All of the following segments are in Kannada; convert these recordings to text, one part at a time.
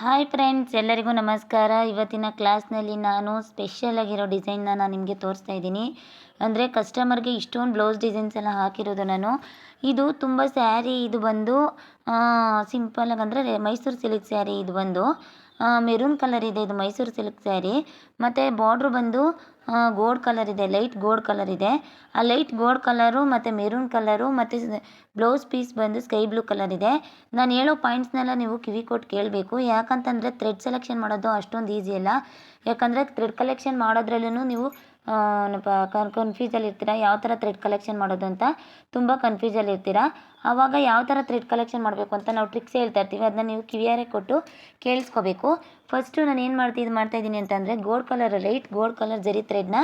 ಹಾಯ್ ಫ್ರೆಂಡ್ಸ್, ಎಲ್ಲರಿಗೂ ನಮಸ್ಕಾರ. ಇವತ್ತಿನ ಕ್ಲಾಸ್ನಲ್ಲಿ ನಾನು ಸ್ಪೆಷಲ್ ಆಗಿರೋ ಡಿಸೈನ್ನ ನಾನು ನಿಮಗೆ ತೋರಿಸ್ತಾ ಇದ್ದೀನಿ. ಅಂದರೆ ಕಸ್ಟಮರ್ಗೆ ಇಷ್ಟೊಂದು ಬ್ಲೌಸ್ ಡಿಸೈನ್ಸ್ ಎಲ್ಲ ಹಾಕಿರೋದು ನಾನು. ಇದು ತುಂಬ ಸ್ಯಾರಿ, ಇದು ಬಂದು ಸಿಂಪಲಾಗಿ ಅಂದರೆ ಮೈಸೂರು ಸಿಲ್ಕ್ ಸ್ಯಾರಿ. ಇದು ಬಂದು ಮೆರೂನ್ ಕಲರ್ ಇದೆ. ಇದು ಮೈಸೂರು ಸಿಲ್ಕ್ ಸ್ಯಾರಿ. ಮತ್ತು ಬಾರ್ಡ್ರು ಬಂದು ಗೋಲ್ಡ್ ಕಲರ್ ಇದೆ, ಲೈಟ್ ಗೋಲ್ಡ್ ಕಲರ್ ಇದೆ. ಆ ಲೈಟ್ ಗೋಲ್ಡ್ ಕಲರು ಮತ್ತು ಮೆರೂನ್ ಕಲರು ಮತ್ತು ಬ್ಲೌಸ್ ಪೀಸ್ ಬಂದು ಸ್ಕೈ ಬ್ಲೂ ಕಲರ್ ಇದೆ. ನಾನು ಹೇಳೋ ಪಾಯಿಂಟ್ಸ್ನೆಲ್ಲ ನೀವು ಕಿವಿ ಕೊಟ್ಟು ಕೇಳಬೇಕು. ಯಾಕಂತಂದರೆ ಥ್ರೆಡ್ ಸೆಲೆಕ್ಷನ್ ಮಾಡೋದು ಅಷ್ಟೊಂದು ಈಸಿ ಅಲ್ಲ. ಯಾಕಂದರೆ ಥ್ರೆಡ್ ಕಲೆಕ್ಷನ್ ಮಾಡೋದ್ರಲ್ಲೂ ನೀವು ಕನ್ಫ್ಯೂಸಲ್ಲಿ ಇರ್ತೀರಾ, ಯಾವ ಥರ ಥ್ರೆಡ್ ಕಲೆಕ್ಷನ್ ಮಾಡೋದು ಅಂತ ತುಂಬ ಕನ್ಫ್ಯೂಸಲ್ಲಿ ಇರ್ತೀರಾ. ಆವಾಗ ಯಾವ ಥರ ಥ್ರೆಡ್ ಕಲೆಕ್ಷನ್ ಮಾಡಬೇಕು ಅಂತ ನಾವು ಟ್ರಿಕ್ಸ್ ಹೇಳ್ತಾ ಇರ್ತೀವಿ, ಅದನ್ನ ನೀವು ಕಿವಿಯಾರೆ ಕೊಟ್ಟು ಕೇಳಿಸ್ಕೋಬೇಕು. ಫಸ್ಟು ನಾನು ಏನು ಮಾಡ್ತಾಯಿದ್ದೀನಿ ಅಂತಂದರೆ ಲೈಟ್ ಗೋಲ್ಡ್ ಕಲರ್ ಜರಿ ಥ್ರೆಡ್ನ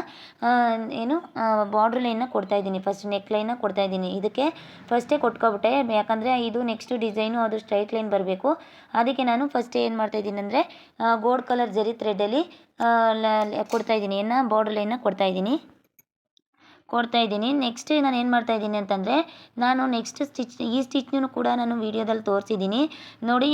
ಬಾರ್ಡ್ರ್ ಲೈನ್ನ ಕೊಡ್ತಾಯಿದ್ದೀನಿ. ಫಸ್ಟ್ ನೆಕ್ ಲೈನ್ನ ಕೊಡ್ತಾಯಿದ್ದೀನಿ. ಇದಕ್ಕೆ ಫಸ್ಟೇ ಕೊಟ್ಕೊಬಿಟ್ಟೆ, ಯಾಕಂದರೆ ಇದು ನೆಕ್ಸ್ಟ್ ಡಿಸೈನು ಅದು ಸ್ಟ್ರೈಟ್ ಲೈನ್ ಬರಬೇಕು. ಅದಕ್ಕೆ ನಾನು ಫಸ್ಟ್ ಏನು ಮಾಡ್ತಾಯಿದ್ದೀನಿ ಅಂದರೆ ಗೋಲ್ಡ್ ಕಲರ್ ಜರಿ ಥ್ರೆಡ್ಡಲ್ಲಿ ಕೊಡ್ತಾಯಿದ್ದೀನಿ, ಬಾರ್ಡ್ರ್ ಲೈನ್ನ ಕೊಡ್ತಾಯಿದ್ದೀನಿ. ನೆಕ್ಸ್ಟ್ ನಾನು ಏನು ಮಾಡ್ತಾಯಿದ್ದೀನಿ ಅಂತಂದರೆ ನೆಕ್ಸ್ಟ್ ಈ ಸ್ಟಿಚ್ನೂ ಕೂಡ ನಾನು ವೀಡಿಯೋದಲ್ಲಿ ತೋರಿಸಿದ್ದೀನಿ ನೋಡಿ.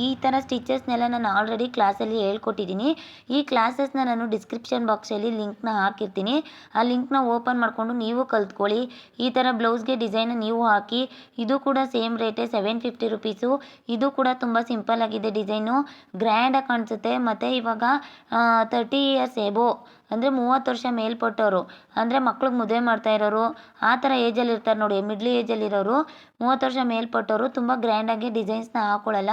ಈ ಥರ ಸ್ಟಿಚಸ್ನೆಲ್ಲ ನಾನು ಆಲ್ರೆಡಿ ಕ್ಲಾಸಲ್ಲಿ ಹೇಳ್ಕೊಟ್ಟಿದ್ದೀನಿ. ಈ ಕ್ಲಾಸಸ್ನ ನಾನು ಡಿಸ್ಕ್ರಿಪ್ಷನ್ ಬಾಕ್ಸಲ್ಲಿ ಲಿಂಕ್ನ ಹಾಕಿರ್ತೀನಿ. ಆ ಲಿಂಕ್ನ ಓಪನ್ ಮಾಡಿಕೊಂಡು ನೀವು ಕಲ್ತ್ಕೊಳ್ಳಿ. ಈ ಥರ ಬ್ಲೌಸ್ಗೆ ಡಿಸೈನ್ ನೀವು ಹಾಕಿ. ಇದು ಕೂಡ ಸೇಮ್ ರೇಟೇ, 750 ರುಪೀಸು. ಇದು ಕೂಡ ತುಂಬ ಸಿಂಪಲ್ ಆಗಿದೆ, ಡಿಸೈನು ಗ್ರ್ಯಾಂಡಾಗಿ ಕಾಣಿಸುತ್ತೆ. ಮತ್ತು ಇವಾಗ 30 ಇಯರ್ಸ್ ಎಬೋ ಅಂದರೆ 30 ವರ್ಷ ಮೇಲ್ಪಟ್ಟವರು, ಅಂದರೆ ಮಕ್ಳಿಗೆ ಮದುವೆ ಮಾಡ್ತಾ ಇರೋರು, ಆ ಥರ ಏಜಲ್ಲಿ ಇರ್ತಾರೆ ನೋಡಿ, ಮಿಡ್ಲ್ ಏಜಲ್ಲಿರೋರು, 30 ವರ್ಷ ಮೇಲ್ಪಟ್ಟವರು ತುಂಬ ಗ್ರ್ಯಾಂಡಾಗಿ ಡಿಸೈನ್ಸ್ನ ಹಾಕ್ಕೊಳ್ಳಲ್ಲ.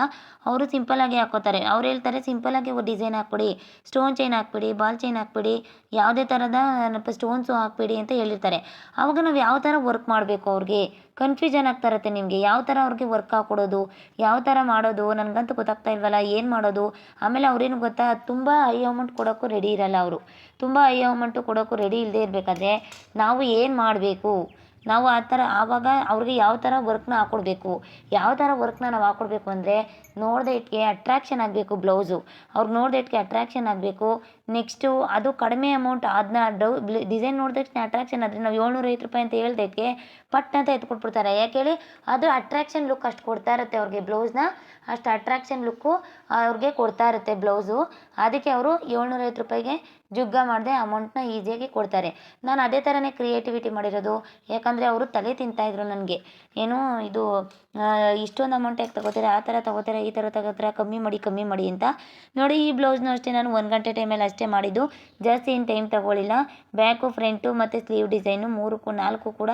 ಅವರು ಸಿಂಪಲ್ಲಾಗಿ ಹಾಕೋತಾರೆ. ಅವ್ರು ಹೇಳ್ತಾರೆ ಸಿಂಪಲ್ಲಾಗಿ ಡಿಸೈನ್ ಹಾಕ್ಬಿಡಿ, ಸ್ಟೋನ್ ಚೈನ್ ಹಾಕ್ಬಿಡಿ, ಬಾಲ್ ಚೈನ್ ಹಾಕ್ಬಿಡಿ, ಯಾವುದೇ ಥರದ ಸ್ಟೋನ್ಸು ಹಾಕ್ಬಿಡಿ ಅಂತ ಹೇಳಿರ್ತಾರೆ. ಆವಾಗ ನಾವು ಯಾವ ಥರ ವರ್ಕ್ ಮಾಡಬೇಕು, ಅವ್ರಿಗೆ ಕನ್ಫ್ಯೂಷನ್ ಆಗ್ತಾ ಇರುತ್ತೆ ನಿಮಗೆ. ಯಾವ ಥರ ಅವ್ರಿಗೆ ವರ್ಕ್ ಹಾಕ್ಕೊಡೋದು, ಯಾವ ಥರ ಮಾಡೋದು ನನಗಂತೂ ಗೊತ್ತಾಗ್ತಾ ಇಲ್ವಲ್ಲ, ಏನು ಮಾಡೋದು. ಆಮೇಲೆ ಅವ್ರೇನು ಗೊತ್ತಾ, ತುಂಬ ಹೈ ಅಮೌಂಟ್ ಕೊಡೋಕ್ಕೂ ರೆಡಿ ಇರಲ್ಲ. ಅವರು ತುಂಬ ಹೈ ಅಮೌಂಟು ಕೊಡೋಕ್ಕೂ ರೆಡಿ ಇಲ್ಲದೆ ಇರಬೇಕಾದ್ರೆ ನಾವು ಏನು ಮಾಡಬೇಕು, ನಾವು ಆ ಥರ ಆವಾಗ ಅವ್ರಿಗೆ ಯಾವ ಥರ ವರ್ಕ್ನ ಹಾಕ್ಕೊಡ್ಬೇಕು. ಯಾವ ಥರ ವರ್ಕ್ನ ನಾವು ಹಾಕ್ಕೊಡ್ಬೇಕು ಅಂದರೆ ನೋಡಿದ ಇಟ್ಗೆ ಅಟ್ರಾಕ್ಷನ್ ಆಗಬೇಕು ಬ್ಲೌಸು. ಅವ್ರಿಗೆ ನೋಡಿದ ಇಟ್ಗೆ ಅಟ್ರಾಕ್ಷನ್ ಆಗಬೇಕು. ನೆಕ್ಸ್ಟು ಅದು ಕಡಿಮೆ ಅಮೌಂಟ್, ಅದನ್ನ ಡಿಸೈನ್ ನೋಡಿದ ತಕ್ಷಣ ಅಟ್ರಾಕ್ಷನ್ ಆದರೆ ನಾವು 750 ರೂಪಾಯಿ ಅಂತ ಹೇಳ್ದಕ್ಕೆ ಪಟ್ ಅಂತ ಎತ್ಕೊಟ್ಬಿಡ್ತಾರೆ. ಯಾಕೆ ಹೇಳಿ, ಅದು ಅಟ್ರಾಕ್ಷನ್ ಲುಕ್ ಅಷ್ಟು ಕೊಡ್ತಾ ಇರುತ್ತೆ ಅವ್ರಿಗೆ. ಬ್ಲೌಸ್ನ ಅಷ್ಟು ಅಟ್ರಾಕ್ಷನ್ ಲುಕ್ಕು ಅವ್ರಿಗೆ ಕೊಡ್ತಾ ಇರುತ್ತೆ ಬ್ಲೌಸು. ಅದಕ್ಕೆ ಅವರು 750 ರೂಪಾಯಿಗೆ ಜುಗ್ಗ ಮಾಡದೆ ಅಮೌಂಟ್ನ ಈಸಿಯಾಗಿ ಕೊಡ್ತಾರೆ. ನಾನು ಅದೇ ಥರನೇ ಕ್ರಿಯೇಟಿವಿಟಿ ಮಾಡಿರೋದು. ಯಾಕಂದರೆ ಅವರು ತಲೆ ತಿಂತಾಯಿದ್ರು ನನಗೆ, ಏನು ಇದು ಇಷ್ಟೊಂದು ಅಮೌಂಟ್ ಯಾಕೆ ತಗೋತಾರೆ, ಆ ಥರ ತಗೋತಾರೆ, ಈ ಥರ ತಗೋತಾರೆ, ಕಮ್ಮಿ ಮಾಡಿ ಅಂತ ನೋಡಿ. ಈ ಬ್ಲೌಸ್ನೂ ಅಷ್ಟೇ ನಾನು 1 ಗಂಟೆ ಟೈಮಲ್ಲಿ ಅಷ್ಟೇ ಮಾಡಿದ್ದು, ಜಾಸ್ತಿ ಏನು ಟೈಮ್ ತಗೊಳ್ಳಿಲ್ಲ. ಬ್ಯಾಕು, ಫ್ರಂಟು ಮತ್ತು ಸ್ಲೀವ್ ಡಿಸೈನು 4 ಕೂಡ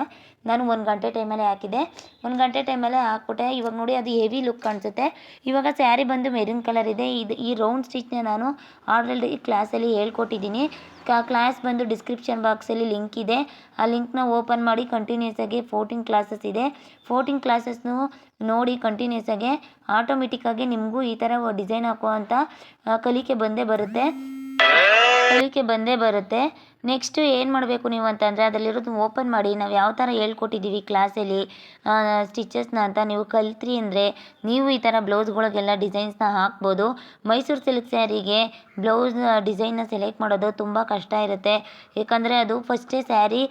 ನಾನು 1 ಗಂಟೆ ಟೈಮಲ್ಲೇ ಹಾಕಿದೆ. 1 ಗಂಟೆ ಟೈಮಲ್ಲೇ ಹಾಕ್ಬಿಟ್ಟೆ. ಇವಾಗ ನೋಡಿ ಅದು ಹೆವಿ ಲುಕ್ ಕಾಣಿಸುತ್ತೆ. ಇವಾಗ ಸ್ಯಾರಿ ಬಂದು ಮೆರೂನ್ ಕಲರ್ ಇದೆ. ಈ ರೌಂಡ್ ಸ್ಟಿಚ್ನ ನಾನು ಆಲ್ರೆಡಿ ಕ್ಲಾಸಲ್ಲಿ ಹೇಳ್ಕೊಟ್ಟಿದ್ದೀನಿ. ಕ್ಲಾಸ್ ಬಂದು ಡಿಸ್ಕ್ರಿಪ್ಷನ್ ಬಾಕ್ಸಲ್ಲಿ ಲಿಂಕ್ ಇದೆ. ಆ ಲಿಂಕ್ನ ಓಪನ್ ಮಾಡಿ ಕಂಟಿನ್ಯೂಸ್ ಆಗಿ 14 ಕ್ಲಾಸಸ್ ಇದೆ. 14 ಕ್ಲಾಸಸ್ನು ನೋಡಿ ಕಂಟಿನ್ಯೂಸ್ ಆಗಿ ಆಟೋಮೆಟಿಕ್ಕಾಗಿ ನಿಮಗೂ ಈ ಥರ ಡಿಸೈನ್ ಹಾಕುವಂಥ ಕಲಿಕೆ ಬಂದೇ ಬರುತ್ತೆ. ನೆಕ್ಸ್ಟು ಏನು ಮಾಡಬೇಕು ನೀವು ಅಂತಂದರೆ ಅದರಲ್ಲಿರೋದು ಓಪನ್ ಮಾಡಿ ನಾವು ಯಾವ ಥರ ಹೇಳ್ಕೊಟ್ಟಿದ್ದೀವಿ ಕ್ಲಾಸಲ್ಲಿ ಸ್ಟಿಚಸ್ನ ಅಂತ ನೀವು ಕಲ್ತ್ರಿ ಅಂದರೆ ನೀವು ಈ ಥರ ಬ್ಲೌಸ್ಗಳಿಗೆಲ್ಲ ಡಿಸೈನ್ಸ್ನ ಹಾಕ್ಬೋದು. ಮೈಸೂರು ಸಿಲ್ಕ್ ಸ್ಯಾರಿಗೆ ಬ್ಲೌಸ್ ಡಿಸೈನ್ನ ಸೆಲೆಕ್ಟ್ ಮಾಡೋದು ತುಂಬ ಕಷ್ಟ ಇರುತ್ತೆ. ಏಕೆಂದರೆ ಅದು ಫಸ್ಟೇ ಸ್ಯಾರಿ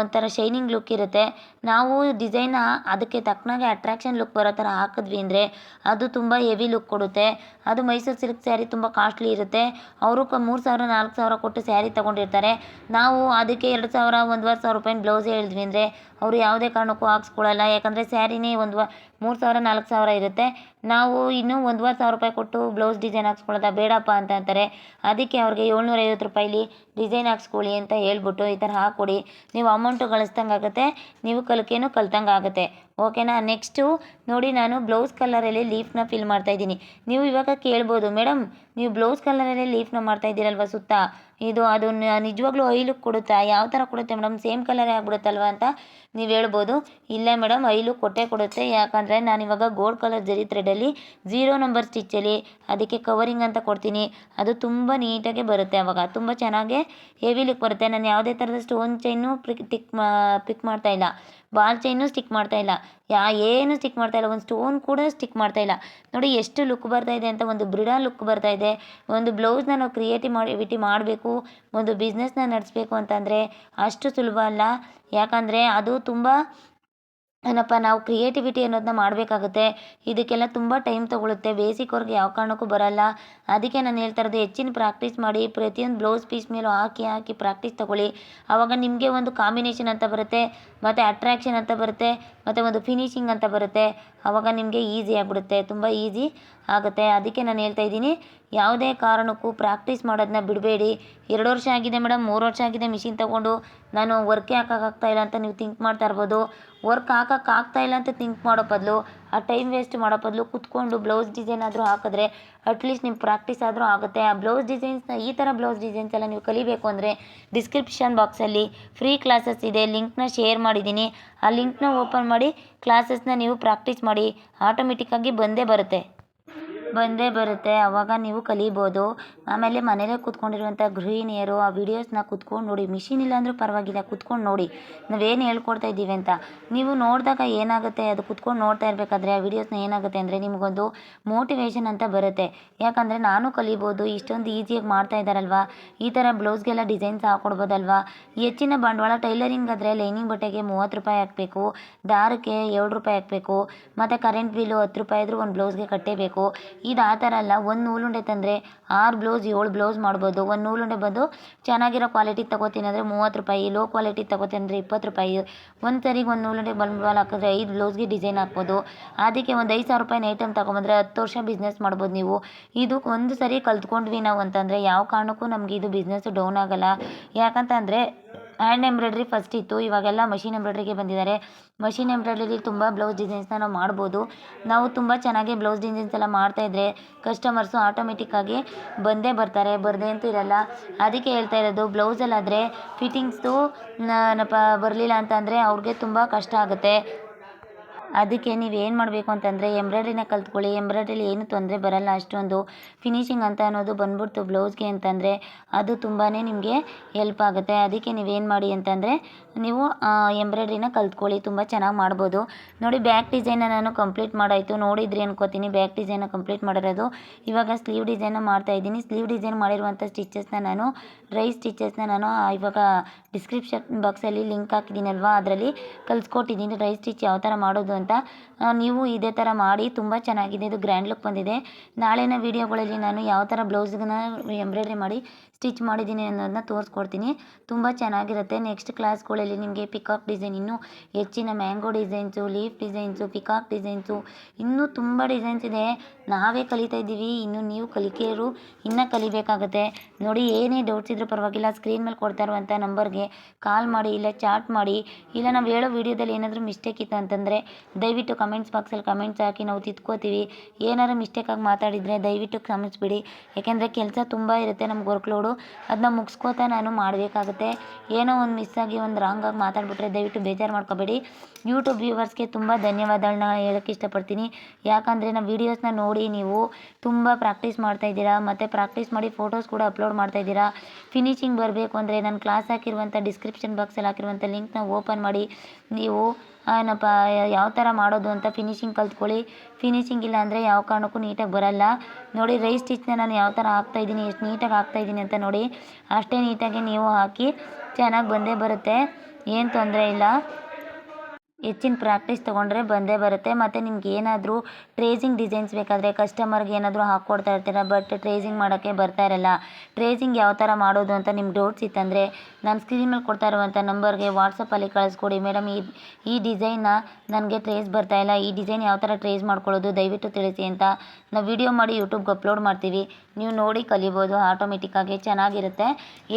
ಒಂಥರ ಶೈನಿಂಗ್ ಲುಕ್ ಇರುತ್ತೆ. ನಾವು ಡಿಸೈನ್ನ ಅದಕ್ಕೆ ತಕ್ಕನಾಗೆ ಅಟ್ರಾಕ್ಷನ್ ಲುಕ್ ಬರೋ ಥರ ಹಾಕಿದ್ವಿ ಅಂದರೆ ಅದು ತುಂಬ ಹೆವಿ ಲುಕ್ ಕೊಡುತ್ತೆ. ಅದು ಮೈಸೂರು ಸಿಲ್ಕ್ ಸ್ಯಾರಿ ತುಂಬ ಕಾಸ್ಟ್ಲಿ ಇರುತ್ತೆ. ಅವರು 3000 4000 ಕೊಟ್ಟು ಸ್ಯಾರಿ ತೊಗೊಂಡಿರ್ತಾರೆ. ನಾವು ಅದಕ್ಕೆ 2000 1500 ರೂಪಾಯಿನ ಬ್ಲೌಸ್ ಹೇಳಿದ್ವಿ ಅಂದರೆ ಅವರು ಯಾವುದೇ ಕಾರಣಕ್ಕೂ ಹಾಕ್ಸ್ಕೊಳ್ಳಲ್ಲ. ಯಾಕಂದರೆ ಸ್ಯಾರಿನೇ 3000 4000 ಇರುತ್ತೆ. ನಾವು ಇನ್ನೂ 1500 ರೂಪಾಯಿ ಕೊಟ್ಟು ಬ್ಲೌಸ್ ಡಿಸೈನ್ ಹಾಕ್ಸ್ಕೊಳ್ಳೋದ ಬೇಡಪ್ಪ ಅಂತ ಅಂತಾರೆ. ಅದಕ್ಕೆ ಅವ್ರಿಗೆ 750 ರೂಪಾಯಿಲಿ ಡಿಸೈನ್ ಹಾಕ್ಸ್ಕೊಳ್ಳಿ ಅಂತ ಹೇಳ್ಬಿಟ್ಟು ಈ ಥರ ಹಾಕ್ಕೊಡಿ. ನೀವು ಅಮೌಂಟು ಗಳಿಸ್ದಂಗೆ ಆಗುತ್ತೆ, ನೀವು ಕಲಿಕೆನೂ ಕಲ್ತಂಗೆ ಆಗುತ್ತೆ. ಓಕೆನಾ. ನೆಕ್ಸ್ಟು ನೋಡಿ, ನಾನು ಬ್ಲೌಸ್ ಕಲರಲ್ಲಿ ಲೀಫ್ನ ಫಿಲ್ ಮಾಡ್ತಾಯಿದ್ದೀನಿ. ನೀವು ಇವಾಗ ಕೇಳ್ಬೋದು, ಮೇಡಮ್ ನೀವು ಬ್ಲೌಸ್ ಕಲರಲ್ಲಿ ಲೀಫ್ನ ಮಾಡ್ತಾಯಿದ್ದೀರಲ್ವ ಸುತ್ತ, ಅದು ನಿಜವಾಗ್ಲೂ ಐ ಲುಕ್ ಕೊಡುತ್ತಾ, ಯಾವ ಥರ ಕೊಡುತ್ತೆ ಮೇಡಮ್, ಸೇಮ್ ಕಲರೇ ಆಗ್ಬಿಡುತ್ತಲ್ವ ಅಂತ ನೀವು ಹೇಳ್ಬೋದು. ಇಲ್ಲ ಮೇಡಮ್, ಐ ಲುಕ್ ಕೊಡುತ್ತೆ. ಯಾಕಂದರೆ ನಾನಿವಾಗ ಗೋಲ್ಡ್ ಕಲರ್ ಜರಿ ಥ್ರೆಡಲ್ಲಿ 0 ನಂಬರ್ ಸ್ಟಿಚ್ಚಲ್ಲಿ ಅದಕ್ಕೆ ಕವರಿಂಗ್ ಅಂತ ಕೊಡ್ತೀನಿ. ಅದು ತುಂಬ ನೀಟಾಗೆ ಬರುತ್ತೆ. ಆವಾಗ ತುಂಬ ಚೆನ್ನಾಗೇ ಹೆವಿ ಲುಕ್ ಬರುತ್ತೆ. ನಾನು ಯಾವುದೇ ಥರದ ಸ್ಟೋನ್ ಚೈನು ಪಿಕ್ ಮಾಡ್ತಾಯಿಲ್ಲ, ಬಾಲ್ ಚೈನು ಸ್ಟಿಕ್ ಮಾಡ್ತಾಯಿಲ್ಲ, ಏನು ಸ್ಟಿಕ್ ಮಾಡ್ತಾಯಿಲ್ಲ, ಒಂದು ಸ್ಟೋನ್ ಕೂಡ ಸ್ಟಿಕ್ ಮಾಡ್ತಾಯಿಲ್ಲ. ನೋಡಿ ಎಷ್ಟು ಲುಕ್ ಬರ್ತಾಯಿದೆ ಅಂತ, ಒಂದು ಬ್ರಿಡಾ ಲುಕ್ ಬರ್ತಾಯಿದೆ. ಒಂದು ಬ್ಲೌಸ್ನ ನಾವು ಕ್ರಿಯೇಟಿವಿಟಿ ಮಾಡಬೇಕು, ಒಂದು ಬಿಸ್ನೆಸ್ನ ನಡೆಸಬೇಕು ಅಂತಂದರೆ ಅಷ್ಟು ಸುಲಭ ಅಲ್ಲ. ಯಾಕಂದರೆ ಅದು ತುಂಬ ಏನಪ್ಪ ನಾವು ಕ್ರಿಯೇಟಿವಿಟಿ ಅನ್ನೋದನ್ನ ಮಾಡಬೇಕಾಗುತ್ತೆ. ಇದಕ್ಕೆಲ್ಲ ತುಂಬ ಟೈಮ್ ತೊಗೊಳುತ್ತೆ. ಬೇಸಿಕ್ ವರ್ಕ್ ಯಾವ ಕಾರಣಕ್ಕೂ ಬರಲ್ಲ. ಅದಕ್ಕೆ ನಾನು ಹೇಳ್ತಾ ಇರೋದು ಹೆಚ್ಚಿನ ಪ್ರಾಕ್ಟೀಸ್ ಮಾಡಿ, ಪ್ರತಿಯೊಂದು ಬ್ಲೌಸ್ ಪೀಸ್ ಮೇಲೂ ಹಾಕಿ ಪ್ರಾಕ್ಟೀಸ್ ತೊಗೊಳ್ಳಿ. ಆವಾಗ ನಿಮಗೆ ಒಂದು ಕಾಂಬಿನೇಷನ್ ಅಂತ ಬರುತ್ತೆ, ಮತ್ತು ಅಟ್ರಾಕ್ಷನ್ ಅಂತ ಬರುತ್ತೆ, ಮತ್ತು ಒಂದು ಫಿನಿಶಿಂಗ್ ಅಂತ ಬರುತ್ತೆ. ಆವಾಗ ನಿಮಗೆ ಈಸಿ ಆಗಿಬಿಡುತ್ತೆ, ತುಂಬ ಈಸಿ ಆಗುತ್ತೆ. ಅದಕ್ಕೆ ನಾನು ಹೇಳ್ತಾ ಇದ್ದೀನಿ, ಯಾವುದೇ ಕಾರಣಕ್ಕೂ ಪ್ರಾಕ್ಟೀಸ್ ಮಾಡೋದನ್ನ ಬಿಡಬೇಡಿ. 2 ವರ್ಷ ಆಗಿದೆ ಮೇಡಮ್, 3 ವರ್ಷ ಆಗಿದೆ ಮಿಷಿನ್ ತೊಗೊಂಡು, ನಾನು ವರ್ಕೇ ಹಾಕೋಕ್ಕಾಗ್ತಾಯಿಲ್ಲ ಅಂತ ನೀವು ಥಿಂಕ್ ಮಾಡ್ತಾ ಇರ್ಬೋದು. ವರ್ಕ್ ಹಾಕೋಕ್ಕಾಗ್ತಾಯಿಲ್ಲ ಅಂತ ಥಿಂಕ್ ಮಾಡೋ ಬದಲು, ಆ ಟೈಮ್ ವೇಸ್ಟ್ ಮಾಡೋ ಬದಲು ಕುತ್ಕೊಂಡು ಬ್ಲೌಸ್ ಡಿಸೈನ್ ಆದರೂ ಹಾಕಿದ್ರೆ ಅಟ್ಲೀಸ್ಟ್ ನಿಮ್ಮ ಪ್ರಾಕ್ಟೀಸ್ ಆದರೂ ಆಗುತ್ತೆ. ಆ ಬ್ಲೌಸ್ ಡಿಸೈನ್ಸ್ನ ಈ ಥರ ಬ್ಲೌಸ್ ಡಿಸೈನ್ಸ್ ಎಲ್ಲ ನೀವು ಕಲಿಬೇಕು ಅಂದರೆ ಡಿಸ್ಕ್ರಿಪ್ಷನ್ ಬಾಕ್ಸಲ್ಲಿ ಫ್ರೀ ಕ್ಲಾಸಸ್ ಇದೆ, ಲಿಂಕ್ನ ಶೇರ್ ಮಾಡಿದ್ದೀನಿ. ಆ ಲಿಂಕ್ನ ಓಪನ್ ಮಾಡಿ ಕ್ಲಾಸಸ್ನ ನೀವು ಪ್ರಾಕ್ಟೀಸ್ ಮಾಡಿ, ಆಟೋಮೆಟಿಕ್ಕಾಗಿ ಬಂದೇ ಬರುತ್ತೆ. ಆವಾಗ ನೀವು ಕಲಿಬೋದು. ಆಮೇಲೆ ಮನೇಲೇ ಕೂತ್ಕೊಂಡಿರುವಂಥ ಗೃಹಿಣಿಯರು ಆ ವಿಡಿಯೋಸ್ನ ಕುತ್ಕೊಂಡು ನೋಡಿ. ಮಿಷಿನ್ ಇಲ್ಲ ಅಂದರೂ ಪರವಾಗಿಲ್ಲ, ಕುತ್ಕೊಂಡು ನೋಡಿ ನಾವೇನು ಹೇಳ್ಕೊಡ್ತಾ ಇದ್ದೀವಿ ಅಂತ. ನೀವು ನೋಡಿದಾಗ ಏನಾಗುತ್ತೆ, ಅದು ಕುತ್ಕೊಂಡು ನೋಡ್ತಾ ಇರಬೇಕಾದ್ರೆ ಆ ವಿಡಿಯೋಸ್ನ ಏನಾಗುತ್ತೆ ಅಂದರೆ ನಿಮಗೊಂದು ಮೋಟಿವೇಶನ್ ಅಂತ ಬರುತ್ತೆ. ಯಾಕಂದರೆ ನಾನು ಕಲಿಬೋದು, ಇಷ್ಟೊಂದು ಈಸಿಯಾಗಿ ಮಾಡ್ತಾ ಇದ್ದಾರಲ್ವ, ಈ ಥರ ಬ್ಲೌಸ್ಗೆಲ್ಲ ಡಿಸೈನ್ಸ್ ಹಾಕ್ಕೊಡ್ಬೋದಲ್ವ. ಹೆಚ್ಚಿನ ಬಂಡವಾಳ ಟೈಲರಿಂಗ್ ಆದರೆ ಲೈನಿಂಗ್ ಬಟ್ಟೆಗೆ 30 ರೂಪಾಯಿ ಹಾಕಬೇಕು, ದಾರಕ್ಕೆ 7 ರೂಪಾಯಿ ಹಾಕಬೇಕು, ಮತ್ತು ಕರೆಂಟ್ ಬಿಲ್ಲು 10 ರೂಪಾಯಿ ಆದರೂ ಒಂದು ಬ್ಲೌಸ್ಗೆ ಕಟ್ಟೇಬೇಕು. ಇದು ಆ ಥರ ಅಲ್ಲ. ಒಂದು ನೂಲುಂಡೆ ತಂದರೆ 6 ಬ್ಲೌಸ್ 7 ಬ್ಲೌಸ್ ಮಾಡ್ಬೋದು. ಒಂದು ನೂಲುಂಡೆ ಬಂದು ಚೆನ್ನಾಗಿರೋ ಕ್ವಾಲಿಟಿ ತೊಗೋತೀನಿ ಅಂದರೆ 30 ರೂಪಾಯಿ, ಲೋ ಕ್ವಾಲಿಟಿ ತೊಗೋತೀನಿ ಅಂದರೆ 20 ರೂಪಾಯಿ. ಒಂದು ಸರಿಗೆ ಒಂದು ನೂಲುಂಡೆ ಬಂಡವಾಳ ಹಾಕಿದ್ರೆ 5 ಬ್ಲೌಸ್ಗೆ ಡಿಸೈನ್ ಹಾಕ್ಬೋದು. ಅದಕ್ಕೆ ಒಂದು 5,000 ರೂಪಾಯಿನ ಐಟಮ್ ತೊಗೊಂಬಂದರೆ 10 ವರ್ಷ ಬಿಸ್ನೆಸ್ ಮಾಡ್ಬೋದು ನೀವು. ಇದು ಒಂದು ಸರಿ ಕಲ್ತ್ಕೊಂಡ್ವಿ ನಾವು ಅಂತಂದರೆ ಯಾವ ಕಾರಣಕ್ಕೂ ನಮಗೆ ಇದು ಬಿಸ್ನೆಸ್ಸು ಡೌನ್ ಆಗೋಲ್ಲ. ಯಾಕಂತಂದರೆ ಹ್ಯಾಂಡ್ ಎಂಬ್ರಾಯ್ಡ್ರಿ ಫಸ್ಟ್ ಇತ್ತು, ಇವಾಗೆಲ್ಲ ಮಷಿನ್ ಎಂಬ್ರಾಯ್ಡ್ರಿಗೆ ಬಂದಿದ್ದಾರೆ. ಮಷಿನ್ ಎಂಬ್ರಾಯ್ಡ್ರಿಲಿ ತುಂಬ ಬ್ಲೌಸ್ ಡಿಸೈನ್ಸ್ನ ನಾವು ಮಾಡ್ಬೋದು. ನಾವು ತುಂಬ ಚೆನ್ನಾಗಿ ಬ್ಲೌಸ್ ಡಿಸೈನ್ಸ್ ಎಲ್ಲ ಮಾಡ್ತಾಯಿದ್ರೆ ಕಸ್ಟಮರ್ಸು ಆಟೋಮೆಟಿಕ್ಕಾಗಿ ಬಂದೇ ಬರ್ತಾರೆ, ಬರದೇ ಅಂತೂ ಇರಲ್ಲ. ಅದಕ್ಕೆ ಹೇಳ್ತಾ ಇರೋದು, ಬ್ಲೌಸಲ್ಲಾದರೆ ಫಿಟ್ಟಿಂಗ್ಸ್ದು ಬರಲಿಲ್ಲ ಅಂತಂದರೆ ಅವ್ರಿಗೆ ತುಂಬ ಕಷ್ಟ ಆಗುತ್ತೆ. ಅದಕ್ಕೆ ನೀವು ಏನು ಮಾಡಬೇಕು ಅಂತಂದರೆ ಎಂಬ್ರಾಯ್ಡ್ರಿನ ಕಲ್ತ್ಕೊಳ್ಳಿ. ಎಂಬ್ರಾಯ್ಡ್ರಿಲಿ ಏನು ತೊಂದರೆ ಬರಲ್ಲ. ಅಷ್ಟೊಂದು ಫಿನಿಶಿಂಗ್ ಅಂತ ಅನ್ನೋದು ಬಂದ್ಬಿಡ್ತು ಬ್ಲೌಸ್ಗೆ ಅಂತಂದರೆ ಅದು ತುಂಬಾ ನಿಮಗೆ ಹೆಲ್ಪ್ ಆಗುತ್ತೆ. ಅದಕ್ಕೆ ನೀವೇನು ಮಾಡಿ ಅಂತಂದರೆ ನೀವು ಎಂಬ್ರಾಯ್ಡ್ರಿನ ಕಲ್ತ್ಕೊಳ್ಳಿ, ತುಂಬ ಚೆನ್ನಾಗಿ ಮಾಡ್ಬೋದು. ನೋಡಿ, ಬ್ಯಾಕ್ ಡಿಸೈನ್ನ ನಾನು ಕಂಪ್ಲೀಟ್ ಮಾಡಾಯಿತು, ನೋಡಿದ್ರಿ ಅನ್ಕೋತೀನಿ. ಬ್ಯಾಕ್ ಡಿಸೈನ್ನ ಕಂಪ್ಲೀಟ್ ಮಾಡಿರೋದು. ಇವಾಗ ಸ್ಲೀವ್ ಡಿಸೈನ್ನ ಮಾಡ್ತಾಯಿದ್ದೀನಿ. ಸ್ಲೀವ್ ಡಿಸೈನ್ ಮಾಡಿರುವಂಥ ಸ್ಟಿಚಸ್ನ ನಾನು ಡ್ರೈ ಸ್ಟಿಚಸ್ನ ನಾನು ಇವಾಗ ಡಿಸ್ಕ್ರಿಪ್ಷನ್ ಬಾಕ್ಸಲ್ಲಿ ಲಿಂಕ್ ಹಾಕಿದ್ದೀನಲ್ವ, ಅದರಲ್ಲಿ ಕಲಿಸ್ಕೊಟ್ಟಿದ್ದೀನಿ ಡ್ರೈ ಸ್ಟಿಚ್ ಯಾವ ಥರ ಮಾಡೋದು ಅಂತ. ನೀವು ಇದೇ ಥರ ಮಾಡಿ, ತುಂಬ ಚೆನ್ನಾಗಿದೆ, ಇದು ಗ್ರ್ಯಾಂಡ್ ಲುಕ್ ಬಂದಿದೆ. ನಾಳಿನ ವೀಡಿಯೋಗಳಲ್ಲಿ ನಾನು ಯಾವ ಥರ ಬ್ಲೌಸ್ನ ಎಂಬ್ರಾಯ್ಡ್ರಿ ಮಾಡಿ ಸ್ಟಿಚ್ ಮಾಡಿದ್ದೀನಿ ಅನ್ನೋದನ್ನ ತೋರಿಸ್ಕೊಡ್ತೀನಿ. ತುಂಬ ಚೆನ್ನಾಗಿರುತ್ತೆ. ನೆಕ್ಸ್ಟ್ ಕ್ಲಾಸ್ಗಳಲ್ಲಿ ನಿಮಗೆ ಪಿಕಾಕ್ ಡಿಸೈನ್, ಇನ್ನೂ ಹೆಚ್ಚಿನ mango designs, leaf designs, peacock designs, ಇನ್ನೂ ತುಂಬ ಡಿಸೈನ್ಸ್ ಇದೆ. ನಾವೇ ಕಲಿತಾ ಇದ್ದೀವಿ, ಇನ್ನು ನೀವು ಕಲಿಕೆಯರು ಇನ್ನೂ ಕಲಿಬೇಕಾಗುತ್ತೆ. ನೋಡಿ, ಏನೇ ಡೌಟ್ಸ್ ಇದ್ರೂ ಪರವಾಗಿಲ್ಲ, ಸ್ಕ್ರೀನ್ ಮೇಲೆ ಕೊಡ್ತಾ ಇರುವಂಥ ನಂಬರ್ಗೆ ಕಾಲ್ ಮಾಡಿ, ಇಲ್ಲ ಚಾಟ್ ಮಾಡಿ. ಇಲ್ಲ ನಾವು ಹೇಳೋ ವೀಡಿಯೋದಲ್ಲಿ ಏನಾದರೂ ಮಿಸ್ಟೇಕ್ ಇತ್ತು ಅಂತಂದರೆ ದಯವಿಟ್ಟು ಕಮೆಂಟ್ಸ್ ಬಾಕ್ಸಲ್ಲಿ ಕಮೆಂಟ್ಸ್ ಹಾಕಿ, ನಾವು ತಿದ್ಕೋತೀವಿ. ಏನಾದ್ರು ಮಿಸ್ಟೇಕಾಗಿ ಮಾತಾಡಿದರೆ ದಯವಿಟ್ಟು ಕ್ಷಮಿಸ್ಬಿಡಿ. ಯಾಕೆಂದರೆ ಕೆಲಸ ತುಂಬ ಇರುತ್ತೆ ನಮ್ಗೆ, ವರ್ಕ್ ಲೋಡು. ಅದನ್ನ ಮುಗಿಸ್ಕೋತಾ ನಾನು ಮಾಡಬೇಕಾಗುತ್ತೆ. ಏನೋ ಒಂದು ಮಿಸ್ಸಾಗಿ ಒಂದು ರಾಂಗಾಗಿ ಮಾತಾಡ್ಬಿಟ್ರೆ ದಯವಿಟ್ಟು ಬೇಜಾರು ಮಾಡ್ಕೋಬೇಡಿ. ಯೂಟ್ಯೂಬ್ ವ್ಯೂವರ್ಸ್ಗೆ ತುಂಬ ಧನ್ಯವಾದಗಳನ್ನ ಹೇಳೋಕ್ಕೆ ಇಷ್ಟಪಡ್ತೀನಿ. ಯಾಕಂದರೆ ನಮ್ಮ ವೀಡಿಯೋಸ್ನ ನೋಡಿ ನೀವು ತುಂಬ ಪ್ರಾಕ್ಟೀಸ್ ಮಾಡ್ತಾಯಿದ್ದೀರಾ, ಮತ್ತು ಪ್ರಾಕ್ಟೀಸ್ ಮಾಡಿ ಫೋಟೋಸ್ ಕೂಡ ಅಪ್ಲೋಡ್ ಮಾಡ್ತಾಯಿದ್ದೀರಾ. ಫಿನಿಶಿಂಗ್ ಬರಬೇಕು ಅಂದರೆ ನಾನು ಕ್ಲಾಸ್ ಹಾಕಿರುವಂಥ ಡಿಸ್ಕ್ರಿಪ್ಷನ್ ಬಾಕ್ಸಲ್ಲಿ ಹಾಕಿರುವಂಥ ಲಿಂಕ್ನ ಓಪನ್ ಮಾಡಿ ನೀವು ಏನಪ್ಪ ಯಾವ ಥರ ಮಾಡೋದು ಅಂತ ಫಿನಿಶಿಂಗ್ ಕಲ್ತ್ಕೊಳ್ಳಿ. ಫಿನಿಶಿಂಗ್ ಇಲ್ಲ ಅಂದರೆ ಯಾವ ಕಾರಣಕ್ಕೂ ನೀಟಾಗಿ ಬರಲ್ಲ. ನೋಡಿ, ರೈ ಸ್ಟಿಚ್ನ ನಾನು ಯಾವ ಥರ ಹಾಕ್ತಾಯಿದ್ದೀನಿ, ಎಷ್ಟು ನೀಟಾಗಿ ಹಾಕ್ತಾಯಿದ್ದೀನಿ ಅಂತ ನೋಡಿ. ಅಷ್ಟೇ ನೀಟಾಗಿ ನೀವು ಹಾಕಿ, ಚೆನ್ನಾಗಿ ಬಂದೇ ಬರುತ್ತೆ, ಏನು ತೊಂದರೆ ಇಲ್ಲ. ಹೆಚ್ಚಿನ ಪ್ರಾಕ್ಟೀಸ್ ತೊಗೊಂಡ್ರೆ ಬಂದೇ ಬರುತ್ತೆ. ಮತ್ತು ನಿಮ್ಗೆ ಏನಾದರೂ ಟ್ರೇಸಿಂಗ್ ಡಿಸೈನ್ಸ್ ಬೇಕಾದರೆ ಕಸ್ಟಮರ್ಗೆ ಏನಾದರೂ ಹಾಕ್ಕೊಡ್ತಾ ಇರ್ತೀರ, ಬಟ್ ಟ್ರೇಸಿಂಗ್ ಮಾಡೋಕ್ಕೆ ಬರ್ತಾ ಇರಲ್ಲ. ಟ್ರೇಸಿಂಗ್ ಯಾವ ಥರ ಮಾಡೋದು ಅಂತ ನಿಮ್ಗೆ ಡೌಟ್ಸ್ ಇತ್ತಂದರೆ ನಾನು ಸ್ಕ್ರೀನ್ ಮೇಲೆ ಕೊಡ್ತಾ ಇರುವಂಥ ನಂಬರ್ಗೆ ವಾಟ್ಸಪ್ಪಲ್ಲಿ ಕಳಿಸ್ಕೊಡಿ. ಮೇಡಮ್, ಈ ಡಿಸೈನ್ನ ನನಗೆ ಟ್ರೇಸ್ ಬರ್ತಾಯಿಲ್ಲ, ಈ ಡಿಸೈನ್ ಯಾವ ಥರ ಟ್ರೇಸ್ ಮಾಡ್ಕೊಳ್ಳೋದು ದಯವಿಟ್ಟು ತಿಳಿಸಿ ಅಂತ ನಾವು ವಿಡಿಯೋ ಮಾಡಿ ಯೂಟ್ಯೂಬ್ಗೆ ಅಪ್ಲೋಡ್ ಮಾಡ್ತೀವಿ. ನೀವು ನೋಡಿ ಕಲಿಬೋದು, ಆಟೋಮೆಟಿಕ್ಕಾಗಿ ಚೆನ್ನಾಗಿರುತ್ತೆ.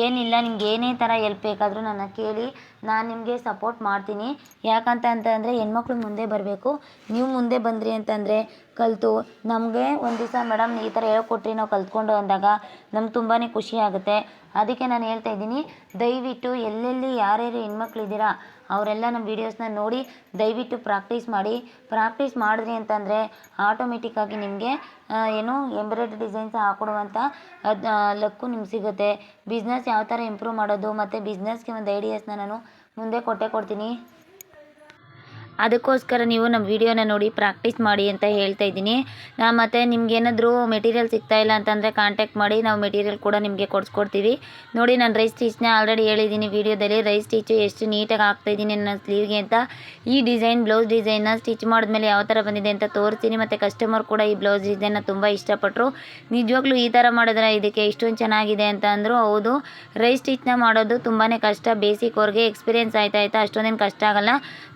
ಏನಿಲ್ಲ, ನಿಮ್ಗೆ ಏನೇ ಥರ ಹೆಲ್ಪ್ ಬೇಕಾದರೂ ನನ್ನ ಕೇಳಿ, ನಾನು ನಿಮಗೆ ಸಪೋರ್ಟ್ ಮಾಡ್ತೀನಿ. ಯಾಕಂತಂದರೆ ಹೆಣ್ಮಕ್ಳು ಮುಂದೆ ಬರಬೇಕು. ನೀವು ಮುಂದೆ ಬಂದ್ರಿ ಅಂತಂದರೆ ಕಲಿತು ನಮಗೆ ಒಂದು ದಿವಸ ಮೇಡಮ್ ಈ ಥರ ಹೇಳ್ಕೊಟ್ರಿ ನಾವು ಕಲ್ತ್ಕೊಂಡು ಅಂದಾಗ ನಮ್ಗೆ ತುಂಬಾ ಖುಷಿ ಆಗುತ್ತೆ. ಅದಕ್ಕೆ ನಾನು ಹೇಳ್ತಾ ಇದ್ದೀನಿ, ದಯವಿಟ್ಟು ಎಲ್ಲೆಲ್ಲಿ ಯಾರ್ಯಾರು ಹೆಣ್ಮಕ್ಳಿದ್ದೀರಾ ಅವರೆಲ್ಲ ನಮ್ಮ ವೀಡಿಯೋಸ್ನ ನೋಡಿ ದಯವಿಟ್ಟು ಪ್ರಾಕ್ಟೀಸ್ ಮಾಡಿ. ಪ್ರಾಕ್ಟೀಸ್ ಮಾಡಿದ್ರಿ ಅಂತಂದರೆ ಆಟೋಮೆಟಿಕ್ಕಾಗಿ ನಿಮಗೆ ಏನು ಎಂಬ್ರಾಯ್ಡ್ರಿ ಡಿಸೈನ್ಸ್ ಹಾಕ್ಕೊಡುವಂಥ ಲಕ್ಕು ನಿಮ್ಗೆ ಸಿಗುತ್ತೆ. ಬಿಸ್ನೆಸ್ ಯಾವ ಥರ ಇಂಪ್ರೂವ್ ಮಾಡೋದು ಮತ್ತು ಬಿಸ್ನೆಸ್ಗೆ ಒಂದು ಐಡಿಯಾಸ್ನ ನಾನು ಮುಂದೆ ಕೊಟ್ಟೇ ಕೊಡ್ತೀನಿ. ಅದಕ್ಕೋಸ್ಕರ ನೀವು ನಮ್ಮ ವೀಡಿಯೋನ ನೋಡಿ ಪ್ರಾಕ್ಟೀಸ್ ಮಾಡಿ ಅಂತ ಹೇಳ್ತಾ ಇದ್ದೀನಿ. ಮತ್ತು ನಿಮ್ಗೇನಾದರೂ ಮೆಟೀರಿಯಲ್ ಸಿಗ್ತಾಯಿಲ್ಲ ಅಂತಂದರೆ ಕಾಂಟ್ಯಾಕ್ಟ್ ಮಾಡಿ, ನಾವು ಮೆಟೀರಿಯಲ್ ಕೂಡ ನಿಮಗೆ ಕೊಡಿಸ್ಕೊಡ್ತೀವಿ. ನೋಡಿ ನಾನು ರೈಸ್ ಸ್ಟಿಚ್ನ ಆಲ್ರೆಡಿ ಹೇಳಿದ್ದೀನಿ ವೀಡಿಯೋದಲ್ಲಿ, ರೈಸ್ ಸ್ಟಿಚ್ ಎಷ್ಟು ನೀಟಾಗಿ ಹಾಕ್ತಾಯಿದ್ದೀನಿ ನನ್ನ ಸ್ಲೀವ್ಗೆ ಅಂತ. ಈ ಡಿಸೈನ್ ಬ್ಲೌಸ್ ಡಿಸೈನ್ನ ಸ್ಟಿಚ್ ಮಾಡಿದ್ಮೇಲೆ ಯಾವ ಥರ ಬಂದಿದೆ ಅಂತ ತೋರಿಸ್ತೀನಿ. ಮತ್ತು ಕಸ್ಟಮರ್ ಕೂಡ ಈ ಬ್ಲೌಸ್ ಡಿಸೈನ್ನ ತುಂಬ ಇಷ್ಟಪಟ್ಟರು. ನಿಜವಾಗ್ಲೂ ಈ ಥರ ಮಾಡಿದ್ರೆ ಇದಕ್ಕೆ ಇಷ್ಟೊಂದು ಚೆನ್ನಾಗಿದೆ ಅಂತ ಅಂದರು. ಹೌದು, ರೈಸ್ ಸ್ಟಿಚ್ನ ಮಾಡೋದು ತುಂಬಾ ಕಷ್ಟ. ಬೇಸಿಕ್ ಅವ್ರಿಗೆ ಎಕ್ಸ್ಪೀರಿಯೆನ್ಸ್ ಆಯ್ತಾ ಅಷ್ಟೊಂದೇನು ಕಷ್ಟ ಆಗಲ್ಲ,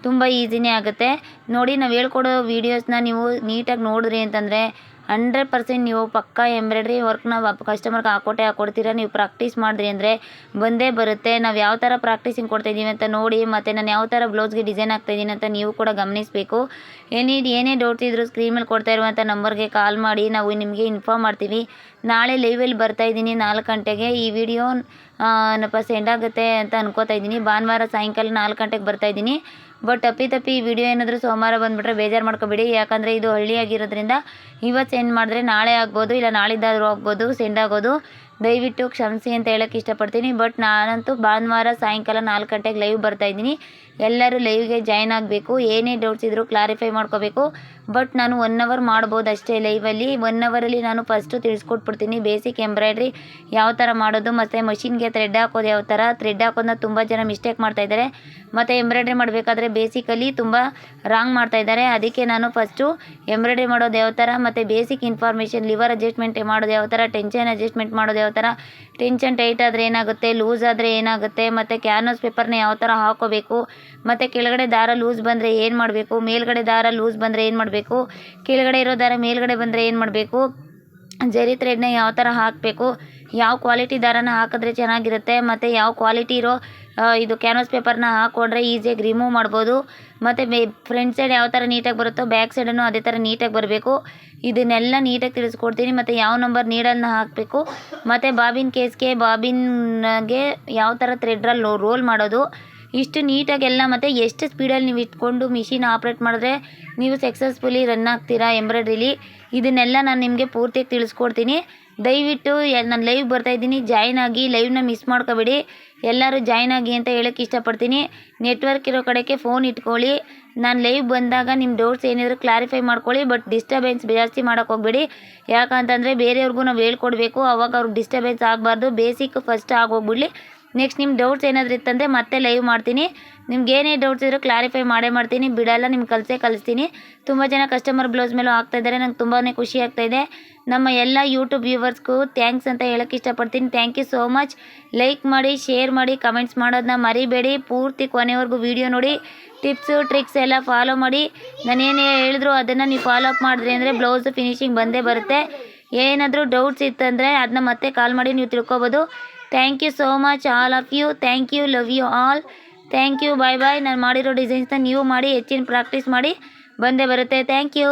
ತುಂಬ ಈಸಿನೇ ಆಗುತ್ತೆ. ನೋಡಿ ನಾವು ಹೇಳ್ಕೊಡೋ ವೀಡಿಯೋಸ್ನ ನೀವು ನೀಟಾಗಿ ನೋಡಿದ್ರಿ ಅಂತಂದರೆ 100% ನೀವು ಪಕ್ಕಾ ಎಂಬ್ರಾಯ್ಡ್ರಿ ವರ್ಕ್ನ ಕಸ್ಟಮರ್ಗೆ ಹಾಕ್ಕೊಡ್ತೀರಾ. ನೀವು ಪ್ರಾಕ್ಟೀಸ್ ಮಾಡಿದ್ರಿ ಅಂದರೆ ಬಂದೇ ಬರುತ್ತೆ. ನಾವು ಯಾವ ಥರ ಪ್ರಾಕ್ಟೀಸಿಂಗ್ ಕೊಡ್ತಾಯಿದ್ದೀವಿ ಅಂತ ನೋಡಿ, ಮತ್ತು ನಾನು ಯಾವ ಥರ ಬ್ಲೌಸ್ಗೆ ಡಿಸೈನ್ ಹಾಕ್ತಾಯಿದ್ದೀನಿ ಅಂತ ನೀವು ಕೂಡ ಗಮನಿಸಬೇಕು. ಏನೇ ಡೌಟ್ಸ್ ಇದ್ದರೂ ಸ್ಕ್ರೀನ್ ಮೇಲೆ ಕೊಡ್ತಾ ಇರುವಂಥ ನಂಬರ್ಗೆ ಕಾಲ್ ಮಾಡಿ, ನಾವು ನಿಮಗೆ ಇನ್ಫಾರ್ಮ್ ಮಾಡ್ತೀವಿ. ನಾಳೆ ಲೈವಲ್ಲಿ ಬರ್ತಾಯಿದ್ದೀನಿ 4 ಗಂಟೆಗೆ. ಈ ವಿಡಿಯೋ ಸೆಂಡ್ ಆಗುತ್ತೆ ಅಂತ ಅನ್ಕೋತಾ ಇದ್ದೀನಿ. ಭಾನುವಾರ ಸಾಯಂಕಾಲ 4 ಗಂಟೆಗೆ ಬರ್ತಾಯಿದ್ದೀನಿ. ಬಟ್ ತಪ್ಪಿ ಈ ವಿಡಿಯೋ ಏನಾದರೂ ಸೋಮವಾರ ಬಂದುಬಿಟ್ರೆ ಬೇಜಾರು ಮಾಡ್ಕೊಬೇಡಿ. ಯಾಕಂದರೆ ಇದು ಹಳ್ಳಿಯಾಗಿರೋದ್ರಿಂದ ಇವತ್ತು ಸೆಂಡ್ ಮಾಡಿದ್ರೆ ನಾಳೆ ಆಗ್ಬೋದು, ಇಲ್ಲ ನಾಳಿದ್ದಾದರೂ ಆಗ್ಬೋದು ಸೆಂಡ್ ಆಗೋದು. ದಯವಿಟ್ಟು ಕ್ಷಮಿಸಿ ಅಂತ ಹೇಳೋಕ್ಕೆ ಇಷ್ಟಪಡ್ತೀನಿ. ಬಟ್ ನಾನಂತೂ ಭಾನುವಾರ ಸಾಯಂಕಾಲ 4 ಗಂಟೆಗೆ ಲೈವ್ ಬರ್ತಾಯಿದ್ದೀನಿ. ಎಲ್ಲರೂ ಲೈವ್ಗೆ ಜಾಯ್ನ್ ಆಗಬೇಕು. ಏನೇ ಡೌಟ್ಸ್ ಇದ್ದರೂ ಕ್ಲಾರಿಫೈ ಮಾಡ್ಕೋಬೇಕು. ಬಟ್ ನಾನು 1 ಅವರ್ ಮಾಡ್ಬೋದು ಅಷ್ಟೇ ಲೈವಲ್ಲಿ. 1 ಅವರಲ್ಲಿ ನಾನು ಫಸ್ಟು ತಿಳಿಸ್ಕೊಟ್ಬಿಡ್ತೀನಿ ಬೇಸಿಕ್ ಎಂಬ್ರಾಯ್ಡ್ರಿ ಯಾವ ಥರ ಮಾಡೋದು, ಮತ್ತು ಮಷಿನ್ಗೆ ಥ್ರೆಡ್ ಹಾಕೋದು ಯಾವ ಥರ. ಥ್ರೆಡ್ ಹಾಕೋದನ್ನ ತುಂಬ ಜನ ಮಿಸ್ಟೇಕ್ ಮಾಡ್ತಾಯಿದ್ದಾರೆ, ಮತ್ತು ಎಂಬ್ರಾಯ್ಡ್ರಿ ಮಾಡಬೇಕಾದ್ರೆ ಬೇಸಿಕಲಿ ತುಂಬ ರಾಂಗ್ ಮಾಡ್ತಾಯಿದ್ದಾರೆ. ಅದಕ್ಕೆ ನಾನು ಫಸ್ಟು ಎಂಬ್ರಾಯ್ಡ್ರಿ ಮಾಡೋದು ಯಾವ ಥರ, ಮತ್ತು ಬೇಸಿಕ್ ಇನ್ಫಾರ್ಮೇಷನ್, ಲಿವರ್ ಅಡ್ಜಸ್ಟ್ಮೆಂಟ್ ಮಾಡೋದು ಯಾವ ಥರ, ಟೆನ್ಷನ್ ಅಡ್ಜಸ್ಟ್ಮೆಂಟ್ ಮಾಡೋದು ಯಾವ ಥರ, ಟೆನ್ಷನ್ ಟೈಟ್ ಆದರೆ ಏನಾಗುತ್ತೆ, ಲೂಸ್ ಆದರೆ ಏನಾಗುತ್ತೆ, ಮತ್ತು ಕ್ಯಾನ್ವಾಸ್ ಪೇಪರ್ನ ಯಾವ ಥರ ಹಾಕೋಬೇಕು, ಮತ್ತು ಕೆಳಗಡೆ ದಾರ ಲೂಸ್ ಬಂದರೆ ಏನು ಮಾಡಬೇಕು, ಮೇಲ್ಗಡೆ ದಾರ ಲೂಸ್ ಬಂದರೆ ಏನು ಮಾಡಬೇಕು, ಕೆಳಗಡೆ ಇರೋ ದಾರ ಮೇಲ್ಗಡೆ ಬಂದರೆ ಏನು ಮಾಡಬೇಕು, ಜರಿ ಥ್ರೆಡ್ನ ಯಾವ ಥರ ಹಾಕಬೇಕು, ಯಾವ ಕ್ವಾಲಿಟಿ ದಾರನ ಹಾಕಿದ್ರೆ ಚೆನ್ನಾಗಿರುತ್ತೆ, ಮತ್ತು ಯಾವ ಕ್ವಾಲಿಟಿ ಇರೋ ಇದು ಕ್ಯಾನ್ವಾಸ್ ಪೇಪರ್ನ ಹಾಕ್ಕೊಂಡ್ರೆ ಈಸಿಯಾಗಿ ರಿಮೂವ್ ಮಾಡ್ಬೋದು. ಮತ್ತು ಫ್ರಂಟ್ ಸೈಡ್ ಯಾವ ಥರ ನೀಟಾಗಿ ಬರುತ್ತೋ ಬ್ಯಾಕ್ ಸೈಡನ್ನು ಅದೇ ಥರ ನೀಟಾಗಿ ಬರಬೇಕು. ಇದನ್ನೆಲ್ಲ ನೀಟಾಗಿ ತಿಳಿಸ್ಕೊಡ್ತೀನಿ. ಮತ್ತು ಯಾವ ನಂಬರ್ ನೀಡಲ್ನ ಹಾಕಬೇಕು, ಮತ್ತು ಬಾಬಿನ್ ಕೇಸ್ಗೆ ಬಾಬಿನ್ಗೆ ಯಾವ ಥರ ಥ್ರೆಡ್ರಲ್ಲಿ ರೋಲ್ ಮಾಡೋದು, ಇಷ್ಟು ನೀಟಾಗೆಲ್ಲ, ಮತ್ತು ಎಷ್ಟು ಸ್ಪೀಡಲ್ಲಿ ನೀವು ಇಟ್ಕೊಂಡು ಮಿಷಿನ್ ಆಪ್ರೇಟ್ ಮಾಡಿದ್ರೆ ನೀವು ಸಕ್ಸಸ್ಫುಲಿ ರನ್ ಆಗ್ತೀರಾ ಎಂಬ್ರಾಯ್ಡ್ರಿಲಿ, ಇದನ್ನೆಲ್ಲ ನಾನು ನಿಮಗೆ ಪೂರ್ತಿಯಾಗಿ ತಿಳಿಸ್ಕೊಡ್ತೀನಿ. ದಯವಿಟ್ಟು ನಾನು ಲೈವ್ ಬರ್ತಾಯಿದ್ದೀನಿ, ಜಾಯ್ನ್ ಆಗಿ. ಲೈವ್ನ ಮಿಸ್ ಮಾಡ್ಕೋಬೇಡಿ, ಎಲ್ಲರೂ ಜಾಯ್ನ್ ಆಗಿ ಅಂತ ಹೇಳೋಕ್ಕೆ ಇಷ್ಟಪಡ್ತೀನಿ. ನೆಟ್ವರ್ಕ್ ಇರೋ ಕಡೆಗೆ ಫೋನ್ ಇಟ್ಕೊಳ್ಳಿ. ನಾನು ಲೈವ್ ಬಂದಾಗ ನಿಮ್ಮ ಡೌಟ್ಸ್ ಏನಿದ್ರು ಕ್ಲಾರಿಫೈ ಮಾಡ್ಕೊಳ್ಳಿ. ಬಟ್ ಡಿಸ್ಟರ್ಬೆನ್ಸ್ ಜಾಸ್ತಿ ಮಾಡೋಕ್ಕೆ ಹೋಗಬೇಡಿ. ಯಾಕಂತಂದರೆ ಬೇರೆಯವ್ರಿಗೂ ನಾವು ಹೇಳ್ಕೊಡ್ಬೇಕು, ಅವಾಗ ಅವ್ರಿಗೆ ಡಿಸ್ಟರ್ಬೆನ್ಸ್ ಆಗಬಾರ್ದು. ಬೇಸಿಕ್ ಫಸ್ಟ್ ಆಗೋಗ್ಬಿಡಲಿ. ನೆಕ್ಸ್ಟ್ ನಿಮ್ಮ ಡೌಟ್ಸ್ ಏನಾದರೂ ಇತ್ತಂದರೆ ಮತ್ತೆ ಲೈವ್ ಮಾಡ್ತೀನಿ. ನಿಮ್ಗೆ ಏನೇ ಡೌಟ್ಸ್ ಇದ್ದರೂ ಕ್ಲಾರಿಫೈ ಮಾಡ್ತೀನಿ, ಬಿಡಲ್ಲ, ನಿಮ್ಗೆ ಕಲಿಸ್ತೀನಿ. ತುಂಬ ಜನ ಕಸ್ಟಮರ್ ಬ್ಲೌಸ್ ಮೇಲೂ ಆಗ್ತಾಯಿದ್ದಾರೆ, ನಂಗೆ ತುಂಬಾ ಖುಷಿ ಆಗ್ತಾಯಿದೆ. ನಮ್ಮ ಎಲ್ಲ ಯೂಟ್ಯೂಬ್ ವ್ಯೂವರ್ಸ್ಗೂ ಥ್ಯಾಂಕ್ಸ್ ಅಂತ ಹೇಳೋಕ್ಕೆ ಇಷ್ಟಪಡ್ತೀನಿ. Thank you so much. Like ಮಾಡಿ, ಶೇರ್ ಮಾಡಿ, ಕಮೆಂಟ್ಸ್ ಮಾಡೋದನ್ನ ಮರಿಬೇಡಿ. ಪೂರ್ತಿ ಕೊನೆವರೆಗೂ ವೀಡಿಯೋ ನೋಡಿ, ಟಿಪ್ಸು ಟ್ರಿಕ್ಸ್ ಎಲ್ಲ ಫಾಲೋ ಮಾಡಿ. ನಾನೇನೇ ಹೇಳಿದ್ರು ಅದನ್ನು ನೀವು ಫಾಲೋ ಅಪ್ ಮಾಡಿದ್ರಿ ಅಂದರೆ ಬ್ಲೌಸು ಫಿನಿಶಿಂಗ್ ಬಂದೇ ಬರುತ್ತೆ. ಏನಾದರೂ ಡೌಟ್ಸ್ ಇತ್ತಂದರೆ ಅದನ್ನ ಮತ್ತೆ ಕಾಲ್ ಮಾಡಿ ನೀವು ತಿಳ್ಕೊಬೋದು. Thank you so much all of you. Thank you, love you all. Thank you, bye. ನಾನು ಮಾಡಿರೋ ಡಿಸೈನ್ಸ್ನ ನೀವು ಮಾಡಿ ಹೆಚ್ಚಿನ ಪ್ರಾಕ್ಟೀಸ್ ಮಾಡಿ, ಬಂದೇ ಬರುತ್ತೆ. Thank you.